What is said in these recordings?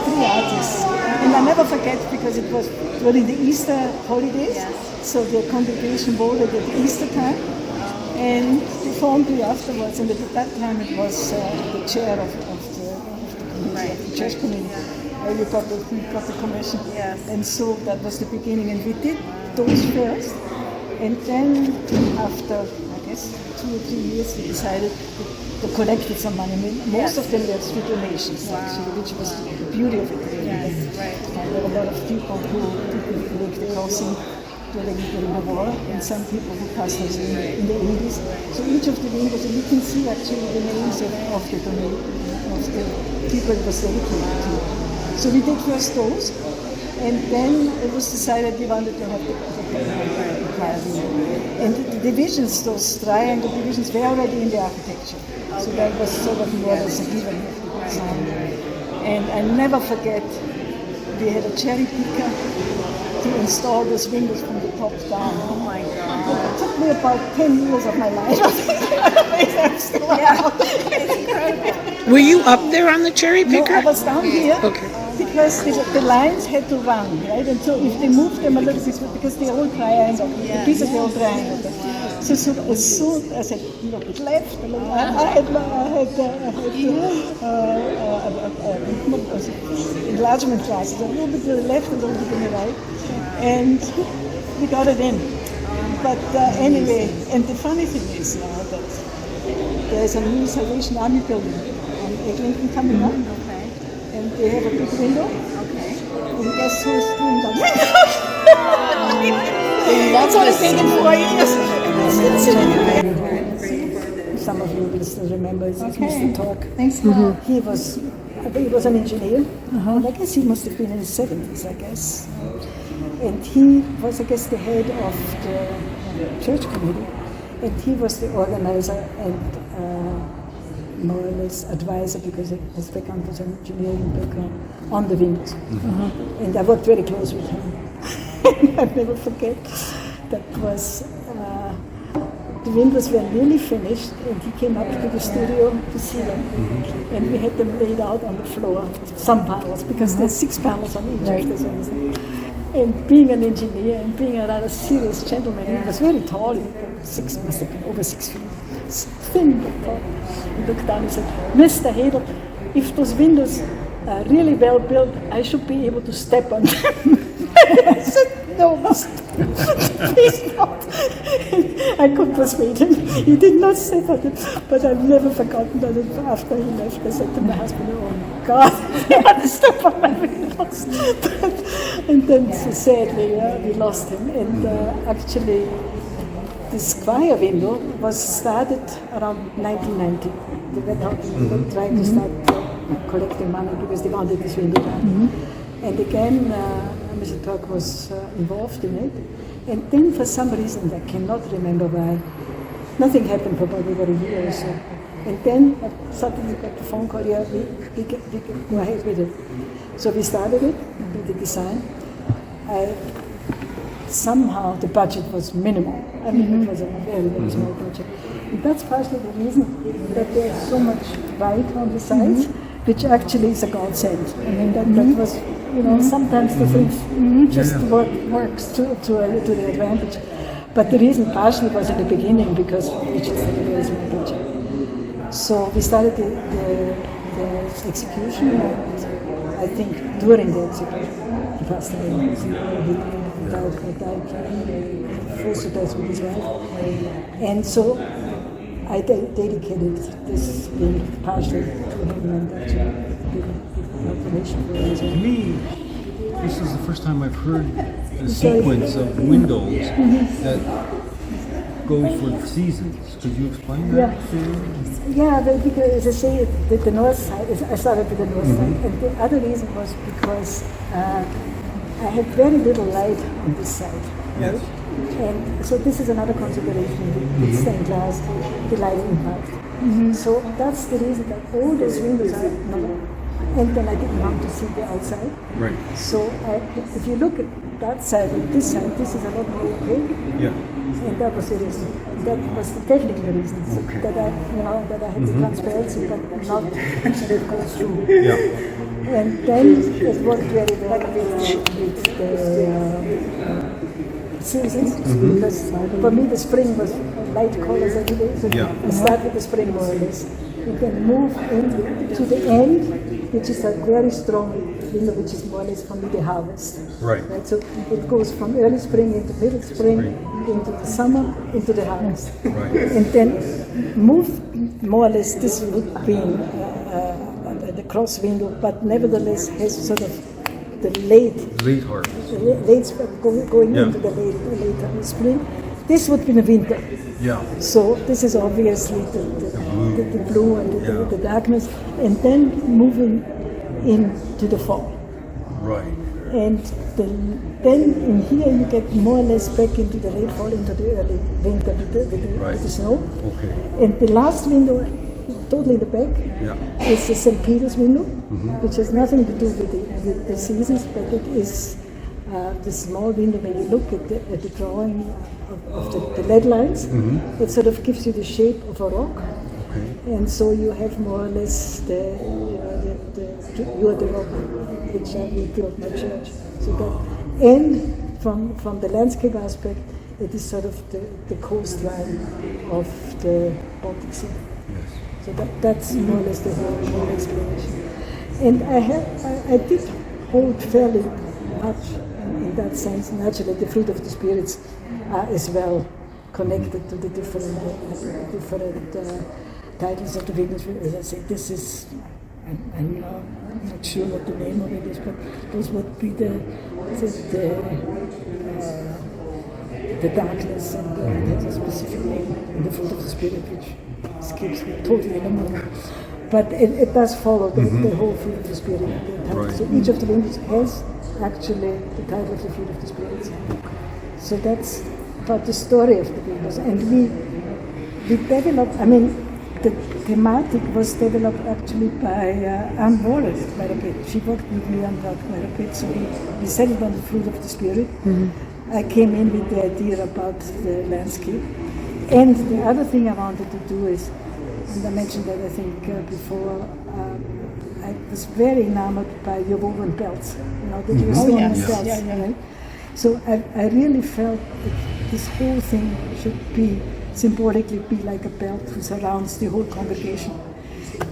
three artists. And I never forget because it was during the Easter holidays. Yes. So the congregation voted at Easter time. And they phoned me afterwards, and at that time it was the chair of the church committee. You got the commission. Yes. And so that was the beginning, and we did those first. And then after, I guess, 2 or 3 years, we decided to collect some money. I mean, most of them were street donations, actually, which was the beauty of it. Yes, right. There were a lot of people who didn't make the crossing during the war, and some people who passed away in the 80s. So each of the windows, and you can see actually the names of the people it was dedicated to. So we did first those, and then it was decided we wanted to have the choir window. And the divisions, those triangle divisions, were already in the architecture. So that was sort of more or less a given of the design. And I never forget, we had a cherry picker to install those windows from the top down. Oh my God. It took me about 10 years of my life. Were you up there on the cherry picker? No, I was down here. Okay. Because the lines had to run, right? And so if they moved them a little bit, because they're all triangle, the pieces were all triangle. So as soon as I look left, I had enlargement classes, a little bit to the left and a little bit to the right, and we got it in. But anyway, and the funny thing is now that there's a new Salvation Army building on Eglinton coming up. And they have a big window. Okay. And guess who's doing that window? That's what it's taken 4 years. Some of you will still remember it's Mr. Talk. Thanks. He was an engineer. And I guess he must have been in his 70s, I guess. And he was, I guess, the head of the church committee. And he was the organizer and more or less advisor, because his background was an engineering background, on the windows. And I worked very close with him. I'll never forget, that was, the windows were nearly finished, and he came up to the studio to see them. And we had them laid out on the floor, some panels, because there's 6 panels on each of those ones. And being an engineer and being a rather serious gentleman, he was very tall, must have been over 6 feet. Thin but tall. He looked down and said, Mr. Tahedl, if those windows are really well built, I should be able to step on them. I said, no, please not. I could persuade him. He did not step on them, but I've never forgotten that after he left, I said to my husband, oh my God, I want to step on my windows. And then sadly, we lost him. And actually, this choir window was started around 1990. They went out and trying to start collecting money because they wanted this window done. And again, Mr. Turk was involved in it. And then for some reason, I cannot remember why, nothing happened for about over a year or so. And then suddenly got the phone call, yeah, we go ahead with it. So we started it, with the design. Somehow the budget was minimal. I mean, it was a very, very small budget. And that's partially the reason that there's so much white on the sides, which actually is a godsend. I mean, that was, you know, sometimes the things just works to the advantage. But the reason partially was in the beginning because we just had a very small budget. So we started the execution, and I think during the execution, he passed away. He died first of all with his wife. And so I dedicated this being partially to him and actually giving information for him as well. To me, this is the first time I've heard a sequence of windows that goes for seasons. Could you explain that? Yeah, because as I say, the north side, I started with the north side, and the other reason was because I had very little light on this side, right? Yes. And so this is another consideration with stained glass, the light impact. So that's the reason that all these windows are not, and then I didn't want to see the outside. Right. So if you look at that side and this side, this is a lot more opaque. Yeah. And that was the reason. That was the technical reason that I had the transparency, but not that it goes through. Yeah. And then it worked very well with the seasons, because for me the spring was light colors every day, so I start with the spring more or less. And then move into the end, which is a very strong window, which is more or less for me the harvest. Right. So it goes from early spring into middle spring, into the summer, into the harvest. Right. And then move more or less, this would be the cross window, but nevertheless has sort of the late harvest. Going into the late spring. This would be the winter. Yeah. So this is obviously the blue and the darkness, and then moving into the fall. Right. And then in here you get more or less back into the late fall, into the early winter with the snow. Okay. And the last window, totally in the back, is the St. Peter's window, which has nothing to do with the seasons, but it is the small window. When you look at the drawing of the lead lines, it sort of gives you the shape of a rock. Okay. And so you have more or less you are the rock which I built my church. So that, and from the landscape aspect, it is sort of the coastline of the Baltic Sea. Yes. So that's more or less the whole explanation. And I did hold fairly much in that sense. Naturally, the fruit of the spirits are as well connected to the different titles of the witness. As I say, this is, I'm not sure what the name of it is, but those would be the darkness, and it has a specific name in the fruit of the spirit, which escapes me totally in a moment. But it does follow the whole fruit of the spirit. Right. So each of the windows has actually the title of the fruit of the spirits. So that's about the story of the windows. And we developed, the thematic was developed actually by Anne Wallace quite a bit. She worked with me on that quite a bit. So we settled on the fruit of the spirit. I came in with the idea about the landscape. And the other thing I wanted to do is, and I mentioned that I think before, I was very enamored by your woven belts. The woven belts. Right? So I really felt that this whole thing should be symbolically be like a belt who surrounds the whole congregation.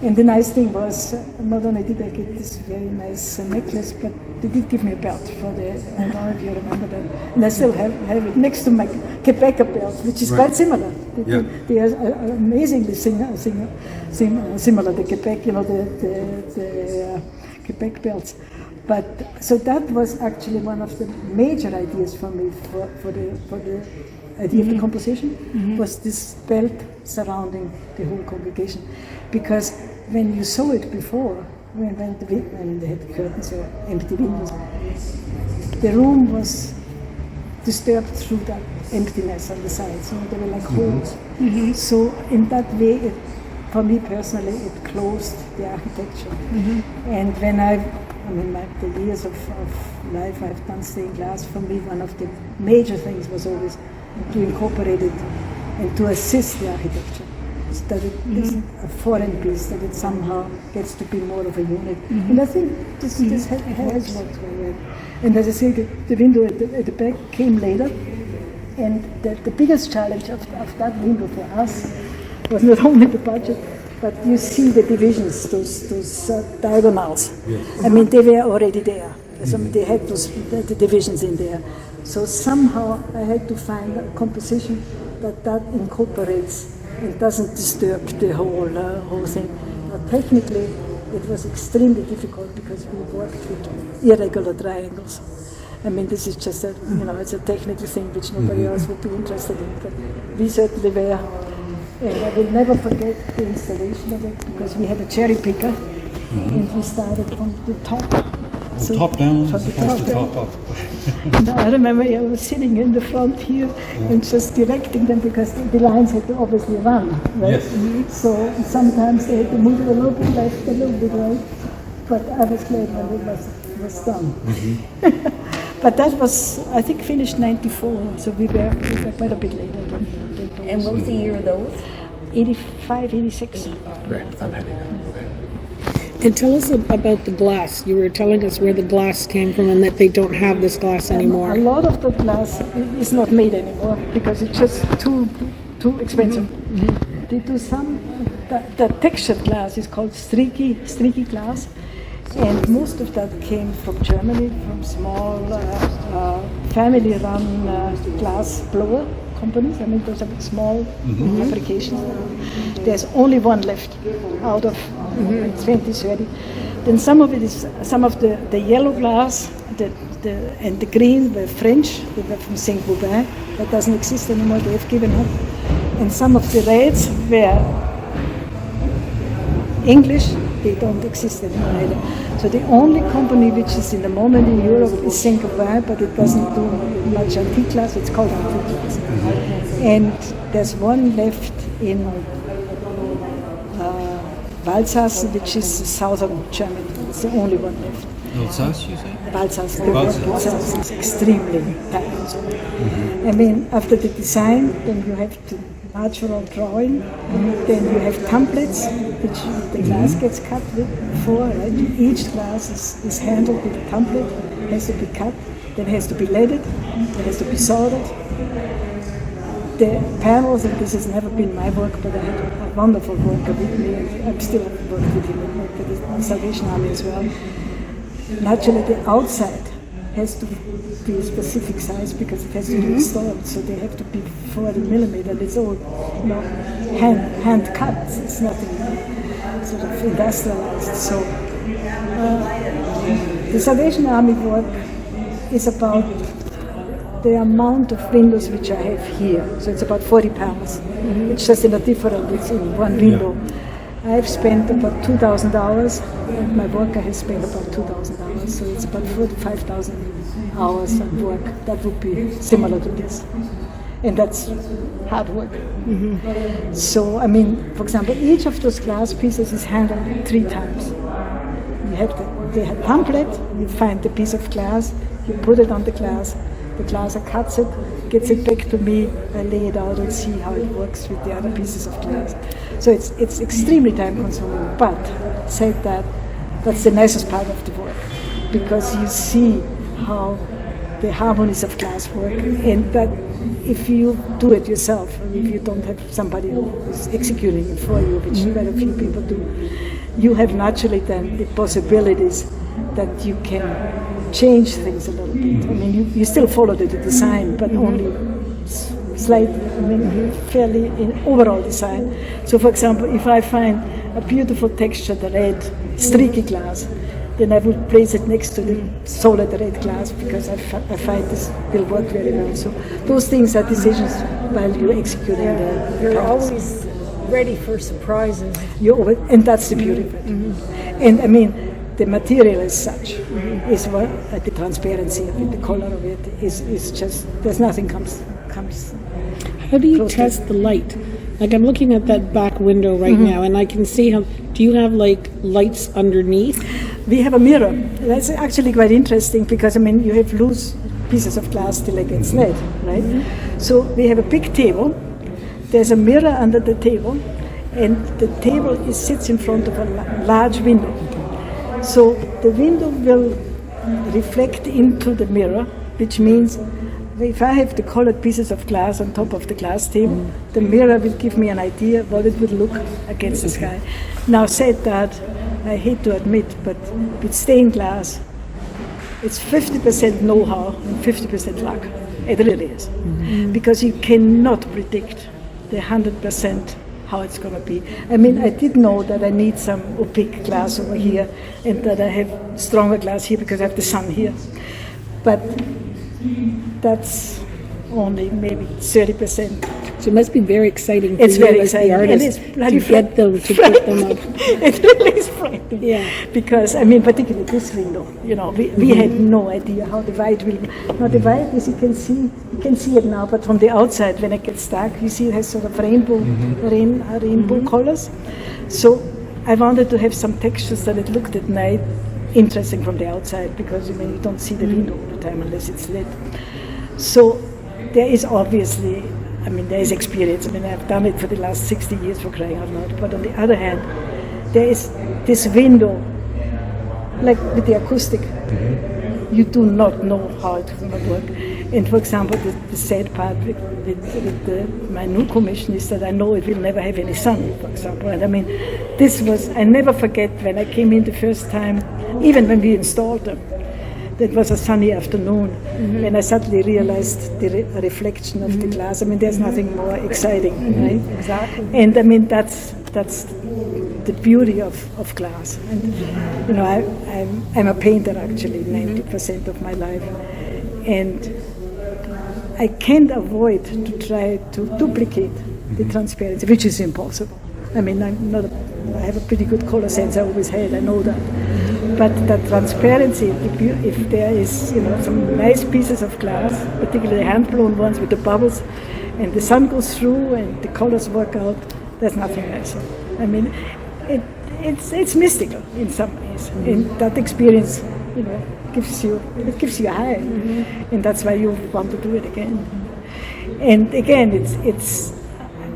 And the nice thing was, not only did I get this very nice necklace, but they did give me a belt for the, I don't know if you remember that, and I still have it next to my Quebec belt, which is quite similar. They are amazingly similar, the Quebec, the Quebec belts. But so that was actually one of the major ideas for me for the idea of the composition, was this belt surrounding the whole congregation. Because when you saw it before, when they had curtains or empty windows, the room was disturbed through that emptiness on the sides. They were like holes. So in that way, for me personally, it closed the architecture. And when the years of life I've done stained glass, for me one of the major things was always to incorporate it and to assist the architecture, so that it isn't a foreign piece, that it somehow gets to be more of a unit. And I think this has worked very well. And as I say, the window at the back came later, and the biggest challenge of that window for us was not only the budget, but you see the divisions, those diagonals. Yes. They were already there. So they had the divisions in there. So somehow I had to find a composition that incorporates and doesn't disturb the whole thing. Now, technically, it was extremely difficult because we worked with irregular triangles. This is just it's a technical thing which nobody else would be interested in, but we certainly were. And I will never forget the installation of it, because we had a cherry picker, and we started from the top. Top down from as the opposed to top top up. And I remember I was sitting in the front here and just directing them, because the lines had to obviously run, right? Yes. So sometimes they had to move it a little bit left, a little bit right, but I was glad when it was done. But that was, I think, finished 94, so we were quite a bit later than those. And what was the year of those? 85, 86. Right, I'm heading up. Okay. And tell us about the glass. You were telling us where the glass came from and that they don't have this glass anymore. A lot of the glass is not made anymore because it's just too expensive. They do some. The textured glass is called streaky glass, and most of that came from Germany, from small family-run glass blower companies. I mean, those are small applications. There's only one left out of 20, 30. Then some of the yellow glass and the green were French. They were from Saint-Gobain. That doesn't exist anymore. They have given up. And some of the reds were English. They don't exist anymore either. So the only company which is in the moment in Europe is Saint-Gobain, but it doesn't do much antique glass. It's called antique glass. And there's one left in Alsace, which is southern Germany. It's the only one left. Alsace, you say? Alsace. Alsace is extremely time-consuming. I mean, after the design, then you have the natural drawing, then you have templates, which the glass gets cut with for, right? Each glass is handled with a template, has to be cut, then has to be leaded, then has to be soldered. The panels, and this has never been my work, but I had a wonderful worker with me, and I'm still working with him, with the Salvation Army as well. Naturally, the outside has to be a specific size because it has to be installed, so they have to be 40 millimeter. It's all, hand cut. It's nothing sort of industrialized. So the Salvation Army work is about the amount of windows which I have here. So it's about 40 pounds. It's just in a different, it's in one window. I've spent about 2,000 hours, and my worker has spent about 2,000 hours, so it's about 45,000 hours of work. That would be similar to this. And that's hard work. So, I mean, for example, each of those glass pieces is handled 3 times. You have the template, you find the piece of glass, you put it on the glasser cuts it, gets it back to me, I lay it out and see how it works with the other pieces of glass. So it's extremely time consuming, but said that, that's the nicest part of the work, because you see how the harmonies of glass work, and that if you do it yourself, and if you don't have somebody who is executing it for you, which very few people do, you have naturally then the possibilities that you can change things a little bit. I mean, you still follow the design, but only slightly, I mean, fairly in overall design. So, for example, if I find a beautiful textured red, streaky glass, then I would place it next to the solid red glass because I find this will work very well. So, those things are decisions while you're executing the You're process. always ready for surprises. And that's the beauty of it. And I mean, the material as such is what the transparency of it, the color of it is just, there's nothing comes. How do you test the light? Like, I'm looking at that back window right now, and I can see how. Do you have like lights underneath? We have a mirror. That's actually quite interesting because I mean you have loose pieces of glass till it gets lead, right? So we have a big table. There's a mirror under the table, and the table sits in front of a large window. So the window will reflect into the mirror, which means if I have the colored pieces of glass on top of the glass table, the mirror will give me an idea what it would look against the sky. Now, said that, I hate to admit, but with stained glass, it's 50% know-how and 50% luck. It really is. Because you cannot predict the 100% how it's going to be. I mean, I did know that I need some opaque glass over here and that I have stronger glass here because I have the sun here. But that's only maybe 30%. So it must be very exciting for It's you very as exciting. the artist It is to get them, to put them up. It really is frightening. Yeah. Because, I mean, particularly this window, we had no idea how the white will. Now, the white, as you can see it now, but from the outside, when it gets dark, you see it has sort of rainbow colors. So I wanted to have some textures that it looked at night interesting from the outside, because, I mean, you don't see the window all the time unless it's lit. So there is obviously, I mean, there is experience. I mean, I've done it for the last 60 years, for crying out loud. But on the other hand, there is this window like with the acoustic, you do not know how it will work. And for example, the sad part with my new commission is that I know it will never have any sun, for example. And I mean, I never forget when I came in the first time, even when we installed them. That was a sunny afternoon when I suddenly realized the reflection of the glass. I mean, there's nothing more exciting, right? Exactly. And I mean, that's the beauty of glass. And you know, I'm a painter actually, 90% of my life, and I can't avoid to try to duplicate the transparency, which is impossible. I mean, I have a pretty good color sense. I always had. I know that. But that transparency, if there is, you know, some nice pieces of glass, particularly hand-blown ones with the bubbles, and the sun goes through and the colors work out, there's nothing nicer. I mean, it's mystical in some ways, and that experience, you know, gives you a high, and that's why you want to do it again. And again,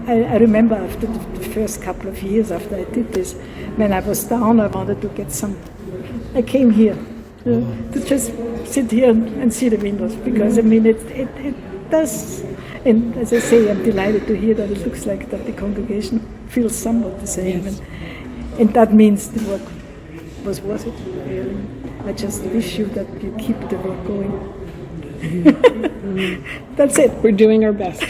I remember after the first couple of years after I did this, when I was down, I wanted to get some. I came here to just sit here and see the windows, because I mean it does. And as I say, I'm delighted to hear that it looks like that the congregation feels somewhat the same, and that means the work was worth it. Really, I just wish you that you keep the work going. That's it. We're doing our best.